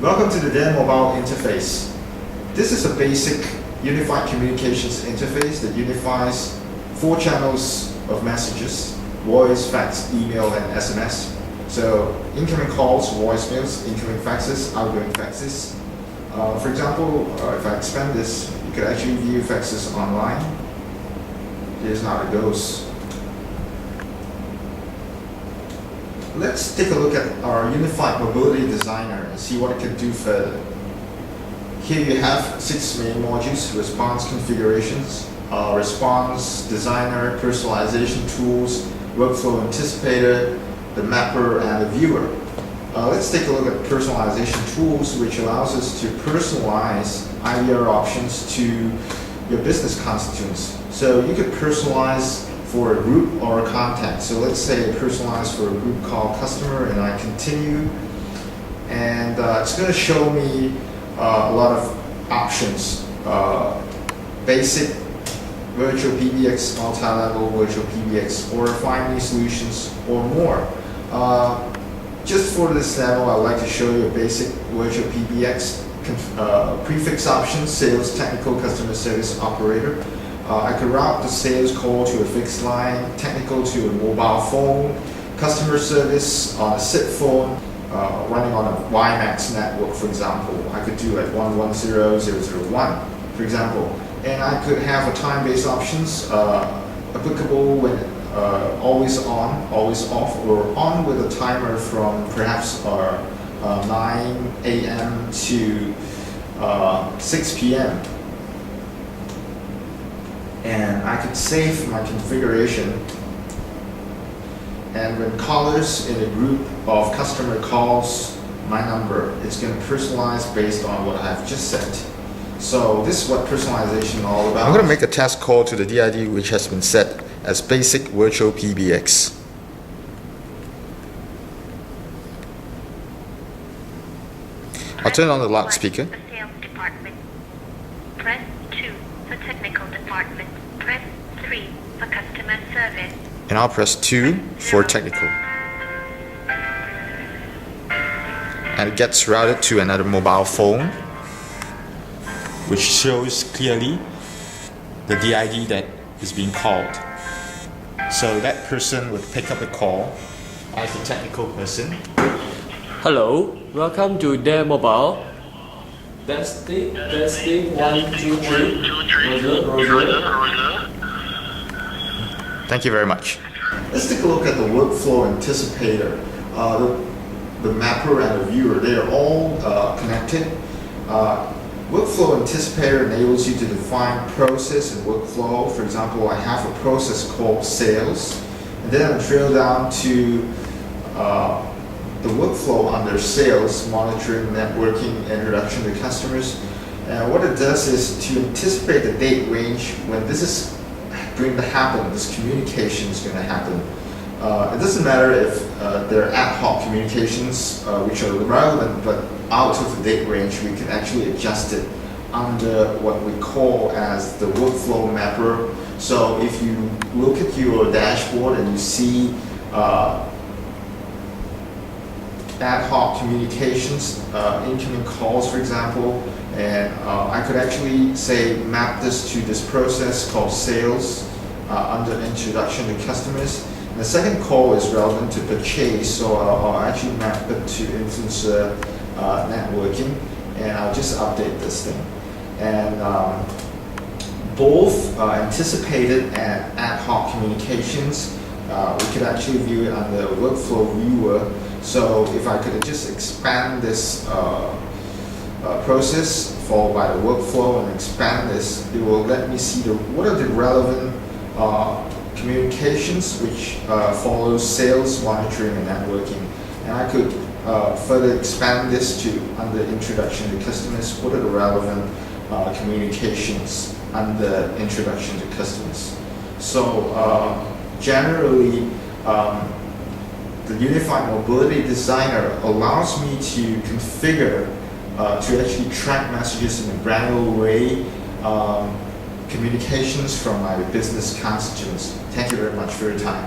Welcome to the DAREMOBILE interface. This is a basic unified communications interface that unifies 4 channels of messages: voice, fax, email, and SMS. So incoming calls, voicemails, incoming faxes, outgoing faxes. For example, if I expand this, you could actually view faxes online. Here's how it goes. Let's take a look at our Unified Mobility Designer and see what it can do further. Here you have 6 main modules: response configurations, response designer, personalization tools, workflow anticipator, the mapper, and the viewer. Let's take a look at personalization tools, which allows us to personalize IVR options to your business constituents. So you could personalize for a group or a contact. So let's say personalize for a group called customer, and I continue, and it's going to show me a lot of options: basic, virtual PBX, multi-level virtual PBX, or family solutions, or more. Just for this demo, I'd like to show you a basic virtual PBX prefix options: sales, technical, customer service, operator. I could route the sales call to a fixed line, technical to a mobile phone, customer service on a SIP phone, running on a WIMAX network, for example. I could do at 110.0.0.1, for example. And I could have a time-based options applicable when always on, always off, or on with a timer from perhaps 9 a.m. to 6 p.m. And I could save my configuration, and when callers in a group of customer calls my number, it's going to personalize based on what I've just said. So this is what personalization is all about. I'm going to make a test call to the DID, which has been set as basic virtual PBX. I'll turn on the loudspeaker. Press 2 for technical department. Press 3 for customer service. And I'll press 2 for technical. And it gets routed to another mobile phone, which shows clearly the DID that is being called. So that person would pick up the call as the technical person. Hello, welcome to DAREMOBILE. Testing, 1, 2, 3. Roger. Thank you very much. Let's take a look at the workflow anticipator. The mapper and the viewer, they are all connected. Workflow anticipator enables you to define process and workflow. For example, I have a process called sales, and then I drill down to the workflow under sales: monitoring, networking, introduction to customers. And what it does is to anticipate the date range when this is going to happen, this communication is going to happen. It doesn't matter if they're ad hoc communications, which are relevant, but out of the date range, we can actually adjust it under what we call as the workflow mapper. So if you look at your dashboard and you see ad hoc communications, incoming calls, for example, and I could actually say map this to this process called sales under introduction to customers. And the second call is relevant to purchase, so I'll actually map it to instance networking, and I'll just update this thing. And both anticipated and ad hoc communications, we could actually view it under workflow viewer. So if I could just expand this process followed by the workflow and expand this, it will let me see what are the relevant communications which follows sales, monitoring, and networking. And I could further expand this to under introduction to customers. What are the relevant communications under introduction to customers? So generally, the Unified Mobility Designer allows me to configure to actually track messages in a granular way, communications from my business constituents. Thank you very much for your time.